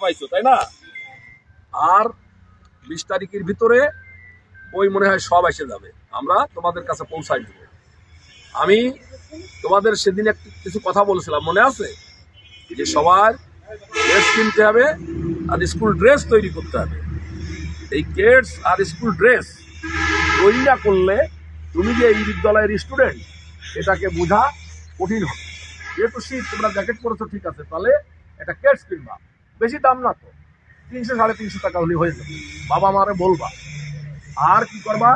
পাইছো তাই না? আর 20 তারিখের ভিতরে ওই মনে হয় সব এসে যাবে, আমরা তোমাদের কাছে পৌঁছাই দেব। আমি তোমাদের সেদিন কিছু কথা বলেছিলাম, মনে আছে? যে সবার ড্রেস কিনতে হবে আর স্কুল ড্রেস তৈরি করতে হবে। এই কিডস আর স্কুল ড্রেস তৈরি না করলে তুমি যে এই বিদ্যালয়ের স্টুডেন্ট এটাকে বোঝা কঠিন হবে। যেহেতু শীত, তোমরা জ্যাকেট পরেছো ঠিক আছে, তাহলে একটা কিডস কিনবা, বেশি দাম না তো, 300-350 টাকা হলে হয়ে যাবে। বাবা মারে বলবা। আর কি করবা,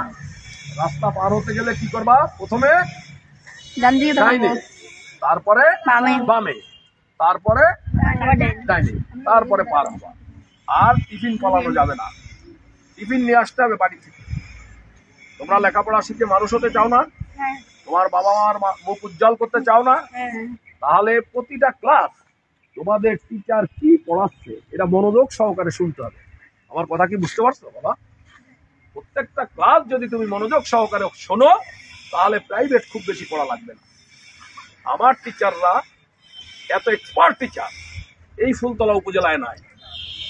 রাস্তা পার হতে গেলে কি করবা, প্রথমে ডাইনে, তারপরে বামে, তারপরে ডাইনে, তারপরে পার হবা। আর টিফিন পালানো যাবে না, টিফিন নিয়ে আসতে হবে বাড়ি থেকে। তোমরা লেখাপড়া শিখে মানুষ হতে চাও না? তোমার বাবা মার মুখ উজ্জ্বল করতে চাও না? তাহলে প্রতিটা ক্লাস তোমাদের টিচার কি পড়াচ্ছে এটা মনোযোগ সহকারে শুনতে হবে। আমার কথা কি বুঝতে পারছো বাবা? প্রত্যেকটা ক্লাস যদি তুমি মনোযোগ সহকারে শোনো তাহলে প্রাইভেট খুব বেশি পড়া লাগবে না। আমার টিচাররা এত এক্সপার্ট টিচার এই ফুলতলা উপজেলায় নাই।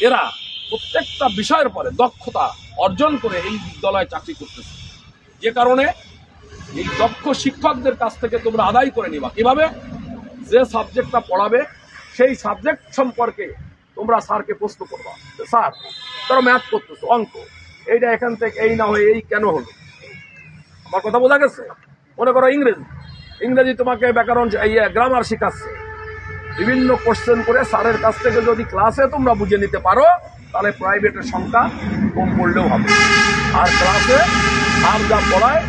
এরা প্রত্যেকটা বিষয়ের পরে দক্ষতা অর্জন করে এই বিদ্যালয়ে চাকরি করতেছে। যে কারণে এই দক্ষ শিক্ষকদের কাছ থেকে তোমরা আদায় করে নিবা। কিভাবে? যে সাবজেক্টটা পড়াবে সেই সাবজেক্ট সম্পর্কে তোমরা স্যারকে প্রশ্ন করবা। স্যার, ধরো ম্যাথ করতেছো, অঙ্ক, এইটা এখান থেকে এই না হয়ে এই কেন হলো? আমার কথা বোঝা গেছে? মনে করো ইংরেজি তোমাকে ব্যাকরণ গ্রামার শেখাচ্ছে, বিভিন্ন কোশ্চেন করে স্যারের কাছ থেকে যদি ক্লাসে তোমরা বুঝে নিতে পারো তাহলে প্রাইভেটের সংখ্যা কম পড়লেও হবে। আর ক্লাসে আর যা পড়ায়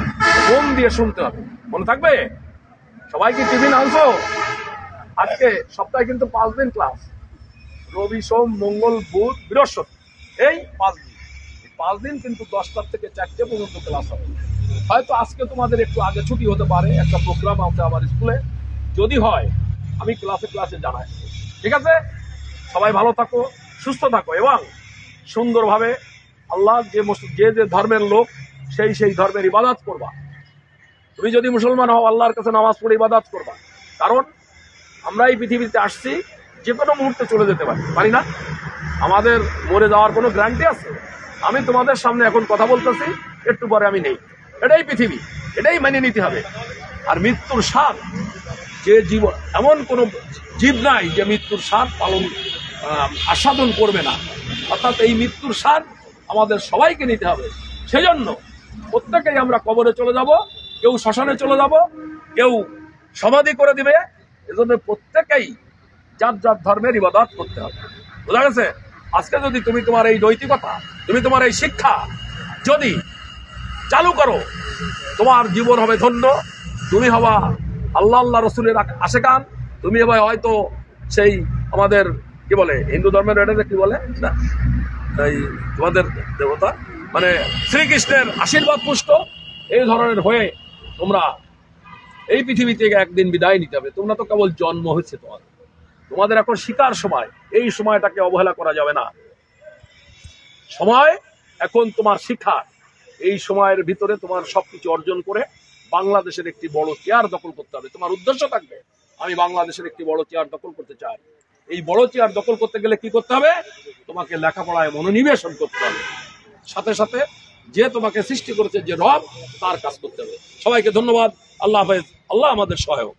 মন দিয়ে শুনতে হবে। মনে থাকবে? সবাই কি টিফিন আনছো? আজকে সপ্তাহে কিন্তু 5 দিন ক্লাস, রবি, সোম, মঙ্গল, বুধ, বৃহস্পতি, এই 5 দিন। 5 দিন কিন্তু 10টা থেকে 4টে পর্যন্ত ক্লাস হবে। হয়তো আজকে তোমাদের একটু আগে ছুটি হতে পারে, একটা প্রোগ্রাম আছে আমার স্কুলে, যদি হয় আমি ক্লাসে জানাই। ঠিক আছে? সবাই ভালো থাকো, সুস্থ থাকো এবং সুন্দরভাবে আল্লাহ যে ধর্মের লোক সেই ধর্মের ইবাদত করবা। তুমি যদি মুসলমান হও আল্লাহর কাছে নামাজ পড়ে ইবাদত করবা। কারণ আমরা এই পৃথিবীতে আসছি, যে কোনো মুহূর্তে চলে যেতে পারি না? আমাদের মরে যাওয়ার কোনো গ্যারান্টি আছে? আমি তোমাদের সামনে এখন কথা বলতেছি, একটু পরে আমি নেই। এটাই পৃথিবী, এটাই মেনে নিতে হবে। আর মৃত্যুর স্বাদ যে জীবন, এমন কোনো জীব নাই যে মৃত্যুর স্বাদ আস্বাদন করবে না। অর্থাৎ এই মৃত্যুর স্বাদ আমাদের সবাইকে নিতে হবে। সেজন্য প্রত্যেকেই আমরা কবরে চলে যাব, কেউ শ্মশানে চলে যাব, কেউ সমাধি করে দিবে। এজন্য প্রত্যেকেই যার যার ধর্মের ইবাদত করতে হবে। বোঝা গেছে? আজকে যদি তুমি তোমার এই নৈতিকতা, তুমি তোমার এই শিক্ষা যদি চালু করো, তোমার জীবন হবে ধন্য। তুমি হবা আল্লাহ রসুলের আশেকান। তুমি হবে হয়তো সেই আমাদের কি বলে হিন্দু ধর্মের এটা কি বলে না, এই তোমাদের দেবতা মানে শ্রীকৃষ্ণের আশীর্বাদ পুষ্ট এই ধরনের হয়ে তোমরা এই পৃথিবী থেকে একদিন বিদায় নিতে হবে। তোমরা তো কেবল জন্ম হয়েছে, তোমাদের এখন শিকার সময়, এই সময়টাকে অবহেলা করা যাবে না। সময় এখন তোমার শিক্ষা, এই সময়ের ভিতরে তোমার সবকিছু অর্জন করে বাংলাদেশের একটি বড় চেয়ার দখল করতে হবে। তোমার উদ্দেশ্য থাকবে আমি বাংলাদেশের একটি বড় চেয়ার দখল করতে চাই। এই বড় চেয়ার দখল করতে গেলে কি করতে হবে? তোমাকে লেখাপড়ায় মনোনিবেশন করতে হবে, সাথে সাথে যে তোমাকে সৃষ্টি করেছে যে রব, তার কাজ করতে হবে। সবাইকে ধন্যবাদ। আল্লাহ হাফেজ। আল্লাহ আমাদের সহায়ক।